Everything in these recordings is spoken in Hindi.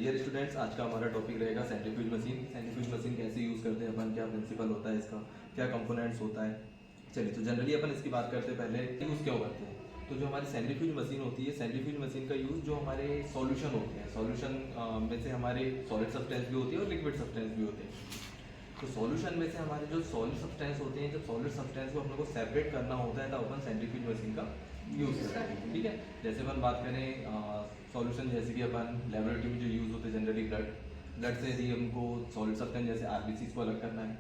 डियर स्टूडेंट्स, आज का हमारा टॉपिक रहेगा सेंट्रीफ्यूज मशीन। सेंट्रीफ्यूज मशीन कैसे यूज़ करते हैं अपन, क्या प्रिंसिपल होता है इसका, क्या कंपोनेंट्स होता है। चलिए, तो जनरली अपन इसकी बात करते हैं पहले यूज़ क्यों करते हैं। तो जो हमारी सेंट्रीफ्यूज मशीन होती है, सेंट्रीफ्यूज मशीन का यूज़ जो हमारे सॉल्यूशन होते हैं, सॉल्यूशन में से हमारे सॉलिड सब्सटेंस भी होती है और लिक्विड सब्सटेंस भी होते हैं। तो सॉल्यूशन में से हमारे जो सॉलिड सब्सटेंस होते हैं, जब सॉलिड सब्सटेंस को हम लोग को सेपरेट करना होता है, तब अपन सेंट्रीफ्यूज मशीन का यूज़ करते हैं। ठीक है, जैसे अपन बात करें सॉल्यूशन, जैसे कि अपन लेबोरेटरी में जो यूज़ होते हैं जनरली ब्लड से यदि हमको सॉलिड सब्सटेंस जैसे आरबीसी को अलग करना है,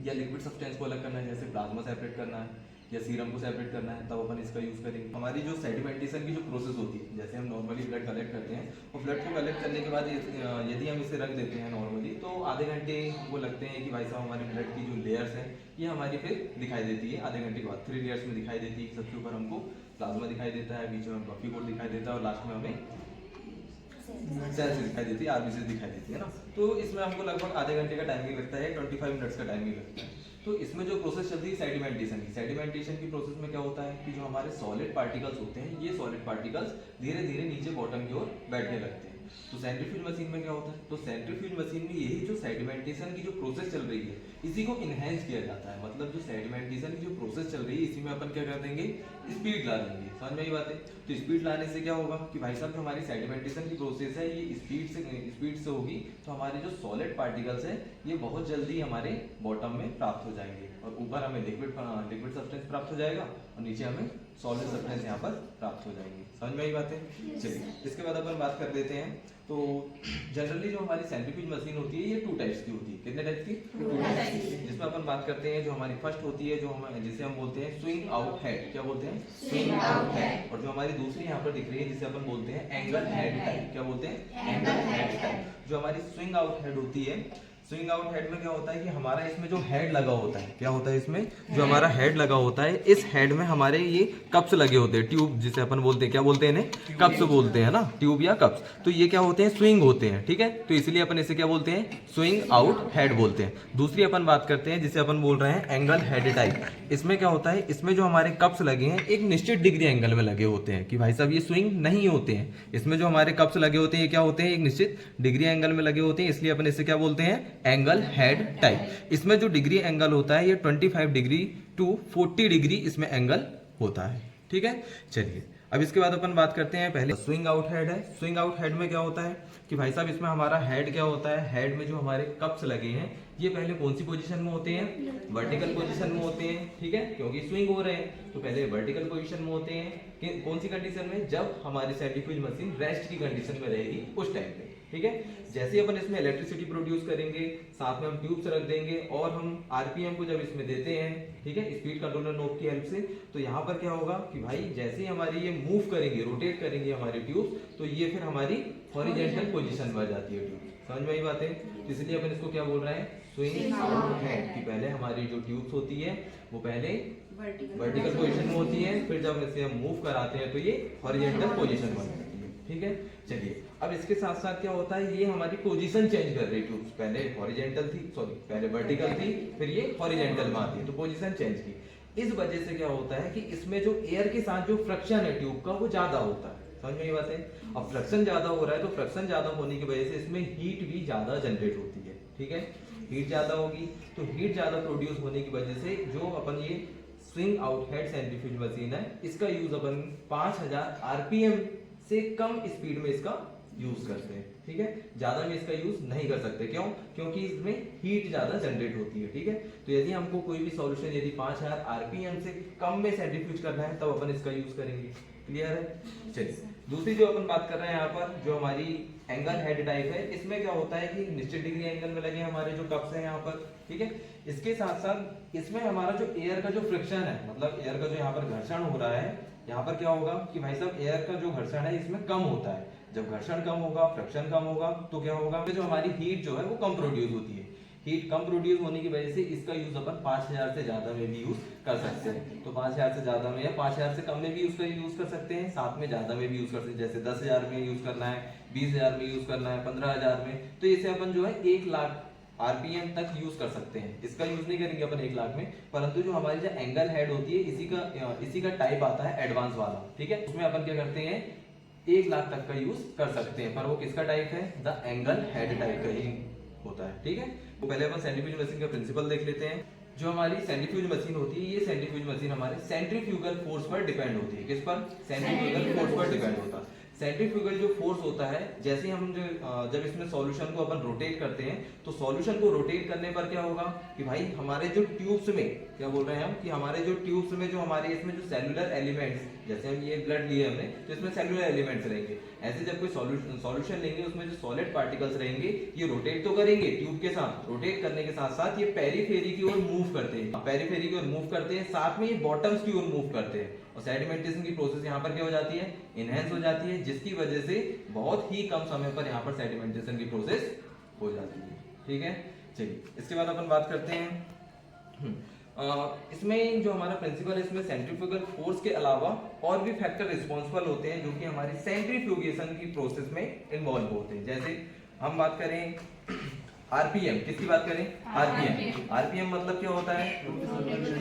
या लिक्विड सब्सटेंस को अलग करना है जैसे प्लाज्मा सेपरेट करना है या सीरम को सेपरेट करना है, तब अपन इसका यूज़ करेंगे। हमारी जो सेडिमेंटेशन की जो प्रोसेस होती है, जैसे हम नॉर्मली ब्लड कलेक्ट करते हैं और ब्लड को कलेक्ट करने के बाद यदि हम इसे रख देते हैं नॉर्मली, तो आधे घंटे वो लगते हैं कि भाई साहब हमारे ब्लड की जो लेयर्स हैं ये हमारी फिर दिखाई देती है आधे घंटे के बाद 3 लेयर्स में दिखाई देती है। सबसे ऊपर हमको प्लाज्मा दिखाई देता है, बीच में बफी कोट दिखाई देता है और लास्ट में हमें सेल्स दिखाई देती है, आरबीसी दिखाई देती है ना। तो इसमें हमको लगभग आधे घंटे का टाइमिंग लगता है, 25 मिनट्स का टाइमिंग लगता है। तो इसमें जो प्रोसेस चलती है सेडिमेंटेशन की प्रोसेस में क्या होता है कि जो हमारे सॉलिड पार्टिकल्स होते हैं, ये सॉलिड पार्टिकल्स धीरे धीरे नीचे बॉटम की ओर बैठने लगते हैं। तो सेंट्रीफ्यूज मशीन में क्या होता है, तो सेंट्रीफ्यूज मशीन में यही जो सेडिमेंटेशन की जो प्रोसेस चल रही है, इसी को इनहेंस किया जाता है। मतलब जो सेडिमेंटेशन की जो प्रोसेस चल रही है, इसी में अपन क्या कर देंगे, स्पीड ला देंगे। समझ में आई बात है। तो स्पीड लाने से क्या होगा कि भाई साहब जो हमारी सेडिमेंटेशन की प्रोसेस है ये स्पीड से होगी, तो हमारे जो सॉलिड पार्टिकल्स है ये बहुत जल्दी हमारे बॉटम में प्राप्त हो जाएंगे और ऊपर हमें लिक्विड सब्सटेंस प्राप्त हो जाएगा और नीचे हमें सॉलिड सब्सटेंस यहाँ पर प्राप्त हो जाएंगे। समझ में आई बात है। चलिए, इसके बाद अपन बात कर लेते हैं। तो जनरली जो हमारी सेंट्रीफ्यूज मशीन होती है ये 2 टाइप्स की होती है। कितने टाइप्स की? 2 टाइप्स की। जिसमें अपन बात करते हैं जो हमारी फर्स्ट होती है, जो हम जिसे हम बोलते हैं स्विंग आउट हेड। क्या बोलते हैं? Swing out head. और जो हमारी दूसरी यहाँ पर दिख रही है जिसे अपन बोलते हैं एंगल हेड टाइप। क्या बोलते हैं? Angle head type. जो हमारी स्विंग आउट हेड होती है, स्विंग आउट हेड में क्या होता है कि हमारा इसमें जो हेड लगा होता है, क्या होता है इसमें जो हमारा हेड लगा होता है, इस हेड में हमारे ये कप्स लगे होते हैं, ट्यूब जिसे अपन बोलते हैं। क्या बोलते हैं इन्हें? कप्स बोलते हैं ना, ट्यूब या कप्स। तो ये क्या होते हैं? स्विंग होते हैं। ठीक है, तो इसलिए अपन इसे क्या बोलते हैं? स्विंग आउट हेड बोलते हैं। दूसरी अपन बात करते हैं जिसे अपन बोल रहे हैं एंगल हेड टाइप। इसमें क्या होता है, इसमें जो हमारे कप्स लगे हैं एक निश्चित डिग्री एंगल में लगे होते हैं, कि भाई साहब ये स्विंग नहीं होते हैं। इसमें जो हमारे कप्स लगे होते हैं ये क्या होते हैं? एक निश्चित डिग्री एंगल में लगे होते हैं, इसलिए अपन इसे क्या बोलते हैं? Angle head type. इसमें जो डिग्री एंगल होता है ये 25 डिग्री टू 40 डिग्री इसमें एंगल होता है। ठीक है, चलिए अब इसके बाद अपन बात करते हैं। पहले स्विंग आउट हेड है। स्विंग आउट हेड में क्या होता है कि भाई साहब इसमें हमारा हेड क्या होता है, हेड में जो हमारे कप्स लगे हैं ये पहले कौन सी पोजीशन में होते हैं? वर्टिकल पोजीशन में होते हैं। ठीक है, क्योंकि स्विंग हो रहे हैं तो पहले वर्टिकल पोजीशन में होते हैं। कौन सी कंडीशन में? जब हमारी सेंट्रीफ्यूज मशीन रेस्ट की कंडीशन में रहेगी उस टाइम पे। ठीक है, जैसे ही अपन इसमें इलेक्ट्रिसिटी प्रोड्यूस करेंगे, साथ में हम ट्यूब्स रख देंगे और हम आरपीएम को जब इसमें देते हैं, ठीक है, स्पीड कंट्रोलर नोब की हेल्प से, तो यहाँ पर क्या होगा कि भाई जैसे ही हमारी ये मूव करेंगे, रोटेट करेंगे हमारी ट्यूब्स, तो ये फिर हमारी हॉरिजॉन्टल पोजीशन में आ जाती है ट्यूब। समझ में आई बात है। इसलिए अपन इसको क्या बोल रहे हैं? Swing out head. कि पहले हमारी जो ट्यूब्स होती है वो पहले वर्टिकल पोजीशन में होती है, फिर जब इसे हम मूव कराते हैं तो ये हॉरिजॉन्टल पोजीशन में आती है। ठीक है, चलिए अब इसके साथ साथ क्या होता है, ये हमारी पोजीशन चेंज कर रही है ट्यूब्स। पहले हॉरिजॉन्टल थी, सॉरी पहले वर्टिकल थी, फिर ये हॉरिजॉन्टल में आती है, तो पोजीशन चेंज की। इस वजह से क्या होता है कि इसमें जो एयर के साथ जो फ्रिक्शन है ट्यूब का वो ज्यादा होता है। समझ में ये बात है। अब फ्रिक्शन ज्यादा हो रहा है तो फ्रिक्शन ज्यादा होने की वजह से इसमें हीट भी ज्यादा जनरेट होती है। ठीक है, हीट ज्यादा होगी तो हीट ज्यादा प्रोड्यूस होने की वजह से जो अपन ये swing out head centrifuge machine है, इसका यूज अपन 5000 आरपीएम से कम स्पीड में इसका यूज करते हैं। ठीक है, ज्यादा में इसका यूज नहीं कर सकते। क्यों? क्योंकि इसमें हीट ज्यादा जनरेट होती है। ठीक है, तो यदि हमको कोई भी सॉल्यूशन यदि 5000 आरपीएम से कम में सेंट्रीफ्यूज करना है तब अपन इसका यूज करेंगे। क्लियर है। चलिए, दूसरी जो अपन बात कर रहे हैं यहाँ पर जो हमारी एंगल हेड टाइप है, इसमें क्या होता है कि निश्चित डिग्री एंगल में लगे हमारे जो कप्स हैं यहाँ पर। ठीक है, इसके साथ साथ इसमें हमारा जो एयर का जो फ्रिक्शन है, मतलब एयर का जो यहाँ पर घर्षण हो रहा है, यहाँ पर क्या होगा कि भाई साहब एयर का जो घर्षण है इसमें कम होता है। जब घर्षण कम होगा, फ्रिक्शन कम होगा, तो क्या होगा, जो हमारी हीट जो है वो कम प्रोड्यूस होती है। हीट कम प्रोड्यूस होने की वजह से इसका यूज अपन 5000 से ज्यादा में भी यूज कर सकते हैं। तो 5000 से ज्यादा में या 5000 से कम में भी उसका यूज कर सकते हैं, साथ में ज्यादा में भी यूज कर सकते हैं। जैसे 10,000 में यूज करना है, 20,000 में यूज करना है, 15,000 में, तो इसे अपन जो है 1 लाख आरपीएम तक यूज कर सकते हैं। इसका यूज नहीं करेंगे अपन 1 लाख में, परंतु जो हमारी जो एंगल हेड होती है इसी का टाइप आता है एडवांस वाला। ठीक है, उसमें अपन क्या करते हैं 1 लाख तक का यूज कर सकते हैं, पर वो किसका टाइप है, द एंगल हेड टाइप का ही होता है। ठीक है, तो पहले अपन सेंट्रीफ्यूज मशीन का प्रिंसिपल देख लेते हैं। जो हमारी सेंट्रीफ्यूज मशीन होती है, ये सेंट्रीफ्यूज मशीन हमारे सेंट्रीफ्यूगल फोर्स पर डिपेंड होती है। किस पर, सेंट्रीफ्यूगल फोर्स पर डिपेंड होता है। सेंट्रीफ्यूगल जो फोर्स होता है, जैसे हम जो जब इसमें सॉल्यूशन को अपन रोटेट करते हैं, तो सॉल्यूशन को रोटेट करने पर क्या होगा कि भाई हमारे जो ट्यूब्स में, क्या बोल रहे हैं हम कि हमारे जो ट्यूब्स में जो हमारे इसमें जो सेलुलर एलिमेंट्स, जैसे हम ये ब्लड लिए हमने, तो इसमें सेलुलर एलिमेंट्स रहेंगे। ऐसे जब कोई सॉल्यूशन लेंगे, उसमें जो सॉलिड पार्टिकल्स रहेंगे, ये रोटेट तो करेंगे ट्यूब के साथ, रोटेट करने के साथ साथ ये पेरीफेरी की ओर मूव करते हैं, पेरीफेरी की ओर मूव करते हैं, साथ में ये बॉटम्स की ओर मूव करते हैं, और सेडिमेंटेशन की प्रोसेस यहाँ पर क्या हो जाती है, इनहेंस हो जाती है, जिसकी वजह से बहुत ही कम समय पर यहाँ पर सेडिमेंटेशन की प्रोसेस हो जाती है। ठीक है, चलिए इसके बाद अपन बात करते हैं इसमें जो हमारा प्रिंसिपल है, इसमें सेंट्रीफ्यूगल फोर्स के अलावा और भी फैक्टर रिस्पॉन्सिबल होते हैं जो कि हमारी सेंट्रीफ्यूगेशन की प्रोसेस में इन्वॉल्व होते हैं। जैसे हम बात करें आरपीएम, किसकी बात करें, आरपीएम। आरपीएम मतलब क्या होता है,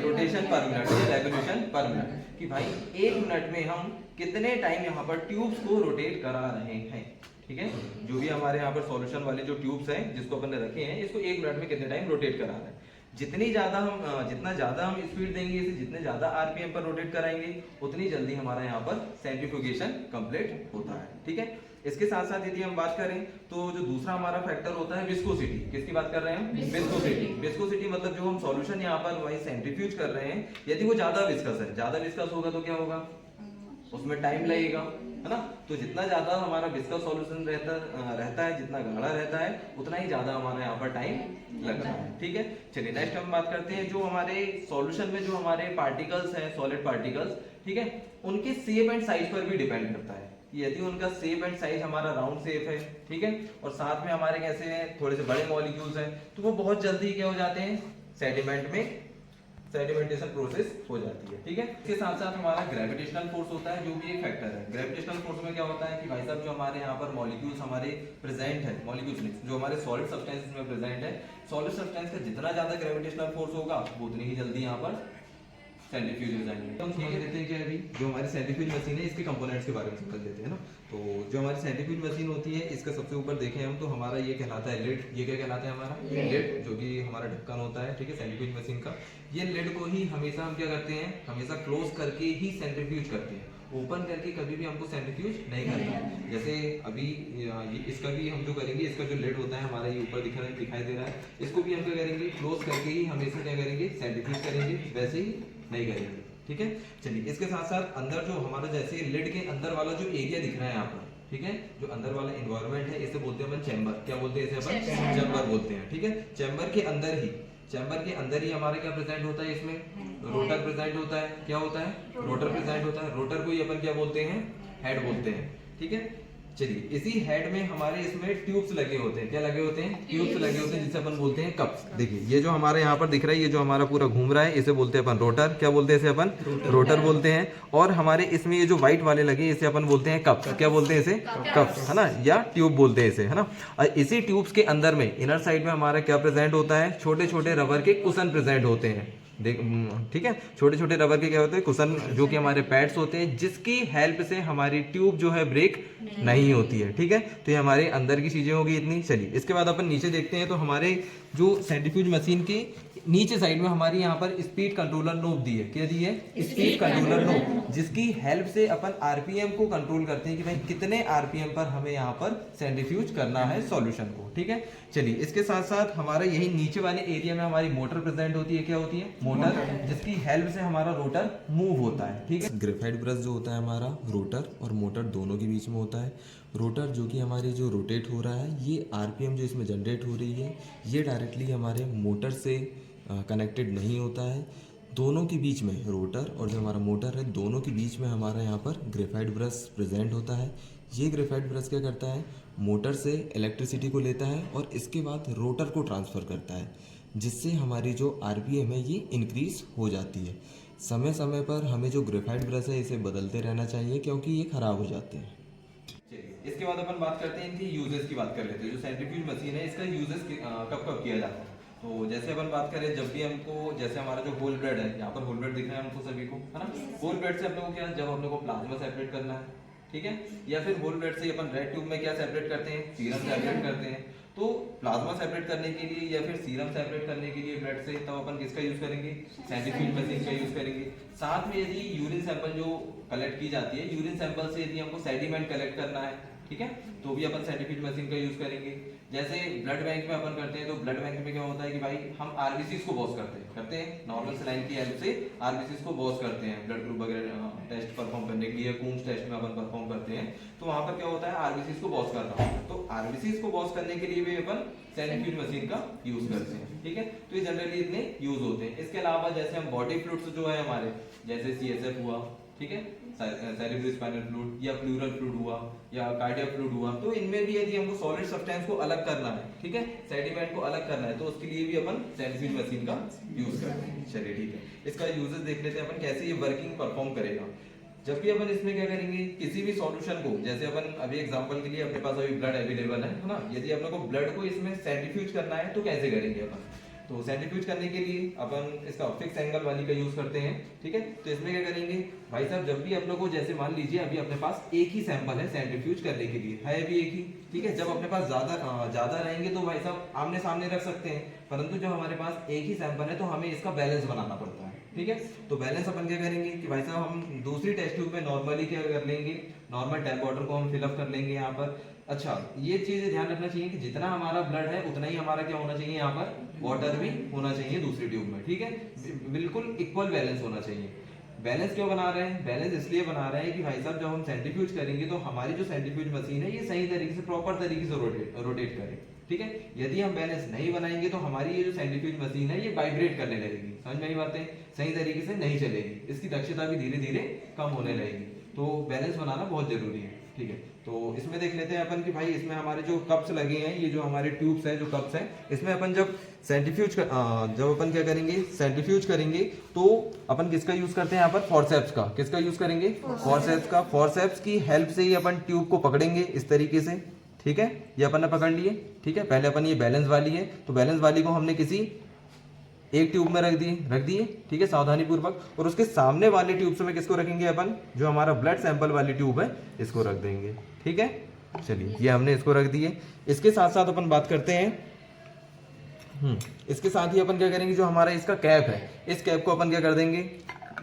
रोटेशन पर मिनट या रेवोल्यूशन पर मिनट, कि भाई 1 मिनट में हम कितने टाइम यहाँ पर ट्यूब्स को रोटेट करा रहे हैं। ठीक है, जो भी हमारे यहाँ पर सॉल्यूशन वाले जो ट्यूब्स हैं जिसको अपन ने रखे हैं, इसको 1 मिनट में कितने टाइम रोटेट करा रहे हैं। जितना ज्यादा हम स्पीड देंगे इसे, जितने ज्यादा आरपीएम पर रोटेट कराएंगे, उतनी जल्दी हमारा यहाँ पर सेंट्रीफ्यूगेशन कंप्लीट होता है। ठीक है, इसके साथ साथ यदि हम बात करें तो जो दूसरा हमारा फैक्टर होता है विस्कोसिटी, किसकी बात कर रहे हैं हम, विस्कोसिटी। विस्कोसिटी मतलब जो हम सॉल्यूशन यहाँ पर वही सेंट्रीफ्यूज कर रहे हैं, यदि वो ज्यादा विस्कस है, ज्यादा विस्कस होगा तो क्या होगा, उसमें टाइम लगेगा, है ना। तो जितना ज्यादा हमारा विस्कस सॉल्यूशन रहता है, जितना गाढ़ा रहता है, उतना ही ज्यादा हमारा यहाँ पर टाइम लगता है। ठीक है, चलिए नेक्स्ट हम बात करते हैं जो हमारे सॉल्यूशन में जो हमारे पार्टिकल्स हैं, सॉलिड पार्टिकल्स, ठीक है, उनके शेप एंड साइज पर भी डिपेंड करता है। यदि उनका शेप एंड साइज हमारा राउंड शेप है, ठीक है, और साथ में हमारे कैसे हैं, थोड़े से बड़े मॉलिक्यूल्स हैं, तो वो बहुत जल्दी क्या हो जाते हैं, सेडिमेंट में सेडिमेंटेशन प्रोसेस हो जाती है। ठीक है, इसके साथ साथ हमारा ग्रेविटेशनल फोर्स होता है, जो भी एक फैक्टर है। ग्रेविटेशनल फोर्स में क्या होता है कि भाई साहब जो हमारे यहाँ पर मॉलिक्यूल्स हमारे प्रेजेंट है, मॉलिक्यूल्स जो हमारे सॉलिड सब्सटेंसेस में प्रेजेंट है, सॉलिड सब्सटेंस का जितना ज्यादा ग्रेविटेशनल फोर्स होगा, वो उतनी ही जल्दी यहाँ पर सेंट्रीफ्यूज हो जाएंगे। तो हम समझ लेते हैं कि अभी जो हमारी सेंट्रीफ्यूज मशीन है, इसके कंपोनेंट्स के बारे में समझ लेते हैं ना। तो जो हमारी सेंट्रीफ्यूज मशीन होती है, इसका सबसे ऊपर देखें हम तो हमारा ये कहलाता है लिड। ये क्या कहलाता है, हमारा लिड, जो कि हमारा ढक्कन होता है। ठीक है, सेंट्रीफ्यूज मशीन का ये लिड को ही हमेशा हम क्या करते हैं, हमेशा क्लोज करके ही सेंट्रीफ्यूज करते हैं, ओपन करके कभी भी हमको सेंट्रीफ्यूज नहीं करना। जैसे अभी इसका भी हम जो करेंगे, इसका जो लिड होता है हमारा ये ऊपर दिखाई दे रहा है, इसको भी हम क्या करेंगे, क्लोज करके ही हमेशा क्या करेंगे, सेंट्रीफ्यूज करेंगे, वैसे ही नहीं करेंगे। ठीक है, चलिए इसके साथ साथ अंदर जो हमारा जैसे लिड के अंदर वाला जो एरिया दिख रहा है यहाँ पर, ठीक है, जो अंदर वाला एनवायरनमेंट है, इसे बोलते हैं अपन चैम्बर। क्या बोलते हैं इसे अपन, चैम्बर बोलते हैं। ठीक है, चैम्बर के अंदर ही हमारा क्या प्रेजेंट होता है, इसमें रोटर प्रेजेंट होता है। क्या होता है, रोटर प्रेजेंट होता है। रोटर को ही अपन क्या बोलते हैं, हेड बोलते हैं। ठीक है, चलिए इसी हेड में हमारे इसमें ट्यूब्स लगे होते हैं। क्या लगे होते हैं, ट्यूब्स लगे होते हैं, जिसे अपन बोलते हैं कप्स। देखिए ये जो हमारे यहाँ पर दिख रहा है, ये जो हमारा पूरा घूम रहा है, इसे बोलते हैं अपन रोटर। क्या बोलते हैं इसे अपन, रोटर बोलते हैं। और हमारे इसमें ये जो व्हाइट वाले लगे, इसे अपन बोलते हैं कप्स। क्या बोलते हैं इसे, कप्स, है ना, या ट्यूब बोलते हैं इसे, है ना। और इसी ट्यूब्स के अंदर में इनर साइड में हमारा क्या प्रेजेंट होता है, छोटे छोटे रबर के कुशन प्रेजेंट होते हैं। ठीक है, छोटे छोटे रबर के क्या होते हैं, कुशन, जो कि हमारे पैड्स होते हैं, जिसकी हेल्प से हमारी ट्यूब जो है ब्रेक नहीं होती है। ठीक है, तो ये हमारे अंदर की चीजें होगी इतनी। चलिए इसके बाद अपन नीचे देखते हैं, तो हमारे जो सेंट्रीफ्यूज मशीन की नीचे साइड में हमारी यहाँ पर स्पीड कंट्रोलर नोब दी है। क्या दी है, स्पीड कंट्रोलर नोब, जिसकी हेल्प से अपन आरपीएम को कंट्रोल करते हैं कि भाई कितने आरपीएम पर हमें यहाँ पर सेंट्रीफ्यूज करना है सॉल्यूशन को। ठीक है, चलिए इसके साथ साथ हमारा यही नीचे वाले एरिया में हमारी मोटर प्रेजेंट होती है। क्या होती है, मोटर, जिसकी हेल्प से हमारा रोटर मूव होता है। ठीक है, ग्रेफाइट ब्रश जो होता है हमारा, रोटर और मोटर दोनों के बीच में होता है। रोटर जो कि हमारी जो रोटेट हो रहा है, ये आरपीएम जो इसमें जनरेट हो रही है, ये डायरेक्टली हमारे मोटर से कनेक्टेड नहीं होता है। दोनों के बीच में, रोटर और जो हमारा मोटर है, दोनों के बीच में हमारा यहाँ पर ग्रेफाइट ब्रश प्रेजेंट होता है। ये ग्रेफाइट ब्रश क्या करता है, मोटर से इलेक्ट्रिसिटी को लेता है और इसके बाद रोटर को ट्रांसफ़र करता है, जिससे हमारी जो आरपीएम है ये इंक्रीज हो जाती है। समय समय पर हमें जो ग्रेफाइट ब्रश है इसे बदलते रहना चाहिए, क्योंकि ये ख़राब हो जाते हैं। इसके बाद अपन बात करते हैं इनकी यूजेस की बात कर लेते हैं। जो सेंट्रीफ्यूज मशीन है, इसका यूजेस कब कब किया जाता है। तो जैसे अपन बात करें, जब भी हमको, जैसे हमारा जो होल ब्लड है, यहाँ पर होल ब्लड दिख रहा है हमको सभी को, है ना। होल ब्लड से अपने को क्या, जब अपने को प्लाज्मा सेपरेट करना है, ठीक है। या फिर होल ब्लड से अपन रेड ट्यूब में क्या सेपरेट करते हैं, सीरम सेपरेट करते हैं। तो प्लाज्मा सेपरेट करने के लिए या फिर सीरम सेपरेट करने के लिए ब्लड से, तब अपन किसका यूज करेंगे, सेंट्रीफ्यूज मशीन का यूज करेंगे। साथ में यदि यूरिन सैंपल जो कलेक्ट की जाती है, यूरिन सैंपल से यदि हमको सेडिमेंट कलेक्ट करना है, ठीक है, तो भी अपन सेंट्रीफ्यूज मशीन का यूज करेंगे। जैसे ब्लड बैंक में अपन करते हैं, तो ब्लड बैंक में क्या होता है कि भाई हम आरबीसीज को बॉस करते हैं नॉर्मल सलाइन की हेल्प से आरबीसीज को बॉस करते हैं ब्लड ग्रुप वगैरह टेस्ट परफॉर्म करने के लिए, कूम्स टेस्ट में अपन परफॉर्म करते हैं। तो वहां पर क्या होता है, आरबीसीज को बॉस करना होता है। तो आरबीसीज को बॉस करने के लिए भी अपन सेंट्रीफ्यूज मशीन का यूज करते हैं, ठीक है। तो ये जनरली इतने यूज होते हैं। इसके अलावा जैसे हम बॉडी फ्लूइड्स जो है हमारे, जैसे सीएसएफ हुआ, ठीक है, सेरेब्रोस्पाइनल फ्लूइड या प्लूरल फ्लूइड हुआ या कार्डियक फ्लूइड हुआ, तो इनमें भी यदि हमको सॉलिड सब्सटेंस को अलग करना है, ठीक है, सेडिमेंट को अलग करना है, तो उसके लिए भी अपन सेंट्रीफ्यूज मशीन का यूज करते हैं। चलिए ठीक है, इसका यूजेस देख लेते हैं अपन कैसे ये वर्किंग परफॉर्म करेगा। जब भी अपन इसमें क्या करेंगे, किसी भी सॉल्यूशन को, जैसे अपन अभी एग्जांपल के लिए अपने पास अभी ब्लड अवेलेबल है ना, यदि अपन को ब्लड को इसमें सेंट्रीफ्यूज करना है तो कैसे करेंगे अपन। तो सेंट्रीफ्यूज करने के लिए अपन इसका फिक्स एंगल वाली का यूज करते हैं, ठीक है। तो इसमें क्या करेंगे भाई साहब, जब भी अपने को, जैसे मान लीजिए अभी अपने पास एक ही सैंपल है सेंट्रीफ्यूज करने के लिए, है भी एक ही, ठीक है। जब अपने पास ज्यादा रहेंगे तो भाई साहब आमने सामने रख सकते हैं, परंतु जब हमारे पास एक ही सैंपल है तो हमें इसका बैलेंस बनाना पड़ता है, ठीक है। तो बैलेंस अपन क्या करेंगे कि भाई साहब हम दूसरी टेस्ट ट्यूब में नॉर्मली क्या कर लेंगे, नॉर्मल टैप वाटर को हम फिलअप कर लेंगे यहाँ पर। अच्छा, ये चीज ध्यान रखना चाहिए कि जितना हमारा ब्लड है उतना ही हमारा क्या होना चाहिए, यहाँ पर वाटर भी होना चाहिए दूसरी ट्यूब में, ठीक है। बिल्कुल इक्वल बैलेंस होना चाहिए। बैलेंस क्यों बना रहे हैं, बैलेंस इसलिए बना रहे हैं कि भाई साहब जब हम सेंट्रीफ्यूज करेंगे तो हमारी जो सेंट्रीफ्यूज मशीन है ये सही तरीके से, प्रॉपर तरीके से रोटेट करे, ठीक है। यदि हम बैलेंस नहीं बनाएंगे तो हमारी ये जो सेंट्रीफ्यूज मशीन है ये वाइब्रेट करने लगेगी, समझ में आई बातें, सही तरीके से नहीं चलेगी, इसकी दक्षता भी धीरे धीरे कम होने लगेगी। तो बैलेंस बनाना बहुत जरूरी है, ठीक है। तो इसमें देख लेते हैं अपन कि भाई इसमें हमारे जो कप्स लगे हैं, ये जो हमारे ट्यूब्स हैं, जो कप्स हैं, इसमें अपन जब जब अपन क्या करेंगे, सेंट्रीफ्यूज करेंगे, तो अपन किसका यूज करते हैं यहाँ पर, फॉरसेप्स का। किसका यूज करेंगे, फॉरसेप्स का। फॉरसेप्स की हेल्प से ही अपन ट्यूब को पकड़ेंगे इस तरीके से, ठीक है। ये अपन ने पकड़ लिए, ठीक है। पहले अपन ये बैलेंस वाली है, तो बैलेंस वाली को हमने किसी एक ट्यूब में रख दिए, ठीक है, सावधानी पूर्वक। और उसके सामने वाले ट्यूब में किसको रखेंगे अपन, जो हमारा ब्लड सैंपल वाली ट्यूब है, इसको रख देंगे, ठीक है। चलिए, ये हमने इसको रख दिए। इसके साथ साथ अपन बात करते हैं, इसके साथ ही अपन क्या करेंगे, जो हमारा इसका कैप है, इस कैप को अपन क्या कर देंगे,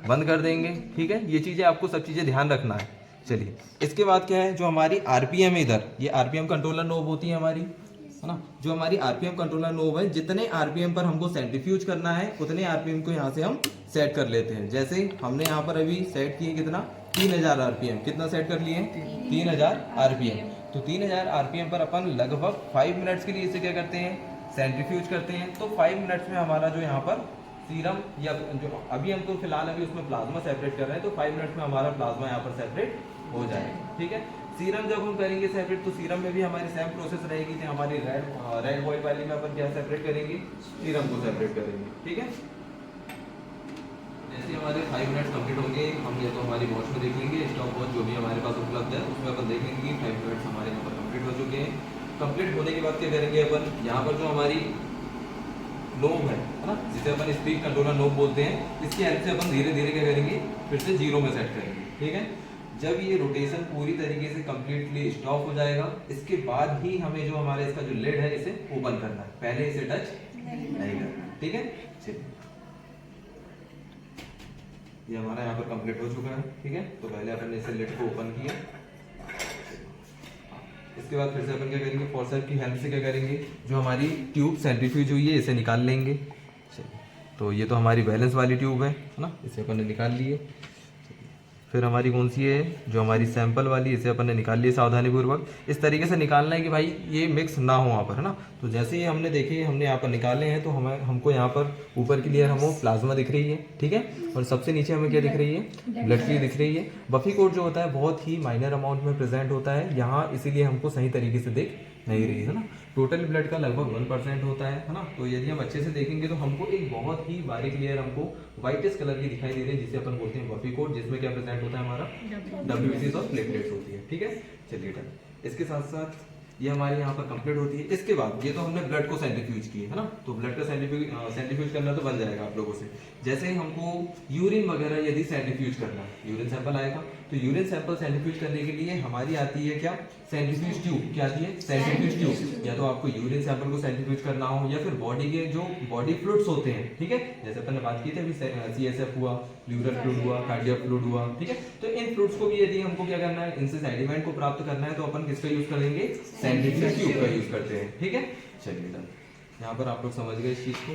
बंद कर देंगे, ठीक है। ये चीजें आपको सब चीजें ध्यान रखना है। चलिए, इसके बाद क्या है, जो हमारी आरपीएम, इधर ये आरपीएम कंट्रोलर नोब होती है हमारी, है ना। जो हमारी आरपीएम कंट्रोलर नोब है, जितने आरपीएम पर हमको सेंट्रीफ्यूज करना है उतने आरपीएम को यहाँ से हम सेट कर लेते हैं। जैसे हमने यहाँ पर अभी सेट किए कितना, 3000 आरपीएम। कितना सेट कर लिए, 3000 आरपीएम। तो 3000 आरपीएम पर अपन लगभग 5 मिनट्स के लिए इसे क्या करते हैं, सेंट्रीफ्यूज करते हैं। तो 5 मिनट्स में हमारा जो यहाँ पर सीरम, या जो अभी हम तो फिलहाल अभी उसमें प्लाज्मा सेपरेट कर रहे हैं, तो 5 मिनट्स में हमारा प्लाज्मा यहाँ पर सेपरेट हो जाएगा, ठीक है। सीरम जब हम करेंगे सेपरेट, तो सीरम में भी हमारी सेम प्रोसेस रहेगी कि हमारी रेड बॉयल वाली में अपन क्या सेपरेट करेंगे, सीरम को सेपरेट करेंगे, ठीक है। जैसे हमारे 5 मिनट कंप्लीट होंगे, हम ये तो हमारी वॉच में देख लेंगे, स्टॉप वॉच जो भी हमारे पास उपलब्ध है उसमें अपन देख लेंगे कि 5 मिनट्स हमारे यहाँ पर कंप्लीट हो चुके हैं। कंप्लीट होने के बाद क्या करेंगे अपन, यहाँ पर जो हमारी नोब है ना, जिसे अपन स्पीड कंट्रोलर नोब बोलते हैं, इसकी हेल्प से अपन धीरे धीरे क्या करेंगे, फिर से 0 में सेट करेंगे, ठीक है। जब ये रोटेशन पूरी तरीके से कंप्लीटली स्टॉप हो जाएगा, इसके बाद ही हमें जो हमारे इसका जो लिड है इसे ओपन करना है, पहले इसे टच नहीं करना, ठीक है। चलिए, ये हमारा यहाँ पर कंप्लीट हो चुका है, ठीक है। तो पहले अपन ने इसे लिड को ओपन किया, इसके बाद फिर से अपन क्या करेंगे, फॉरसेप्स की हेल्प से क्या करेंगे, जो हमारी ट्यूब सेंट्रीफ्यूज हुई है इसे निकाल लेंगे। चलिए, तो ये तो हमारी बैलेंस वाली ट्यूब है ना, इसे अपन ने निकाल लिए। फिर हमारी कौन सी है, जो हमारी सैंपल वाली, इसे अपन ने निकाल लिया सावधानी पूर्वक। इस तरीके से निकालना है कि भाई ये मिक्स ना हो वहाँ पर, है ना। तो जैसे ही हमने देखे, हमने यहाँ पर निकाले हैं, तो हमको यहाँ पर ऊपर की लेयर हमको प्लाज्मा दिख रही है, ठीक है। और सबसे नीचे हमें क्या दिख रही है, ब्लड की दिख रही है। बफी कोट जो होता है बहुत ही माइनर अमाउंट में प्रेजेंट होता है यहाँ, इसीलिए हमको सही तरीके से दिख नहीं रही है ना। टोटल ब्लड का लगभग 1% होता है ना। तो यदि हम अच्छे से देखेंगे तो हमको एक बहुत ही बारीक लेयर हमको व्हाइटिश कलर की दिखाई दे रही है, जिसे अपन बोलते हैं बफी कोट, जिसमें क्या प्रेजेंट होता है हमारा WBCs और प्लेटलेट्स होती है, ठीक है। चलिए, इसके साथ साथ ये हमारी यहाँ पर कंप्लीट होती है। इसके बाद ये तो हमने ब्लड को सेंट्रीफ्यूज की है ना, तो ब्लड का सेंट्रीफ्यूज करना तो बन जाएगा आप लोगों से। जैसे ही हमको यूरिन वगैरह यदि सेंट्रीफ्यूज करना है, यूरिन सैंपल आएगा, तो यूरिन सैंपल सेंट्रीफ्यूज करने के लिए हमारी आती है क्या, सेंट्रीफ्यूज ट्यूब। क्या आती है, सेंट्रीफ्यूज ट्यूब। या तो आपको यूरिन सैंपल को सेंट्रीफ्यूज करना हो या फिर बॉडी के जो बॉडी फ्लूइड्स होते हैं, ठीक है, जैसे अपन ने बात की थी अभी, CSF हुआ, ल्यूरल फ्लूइड हुआ, कार्डियक फ्लूइड हुआ, ठीक है, तो इन फ्लूइड्स को भी यदि हमको क्या करना है, इनसे सेडिमेंट को प्राप्त करना है, तो अपन किसका यूज करेंगे, सेंट्रीफ्यूज ट्यूब का यूज करते हैं, ठीक है। चलिए यहाँ पर आप लोग समझ गए इस चीज को।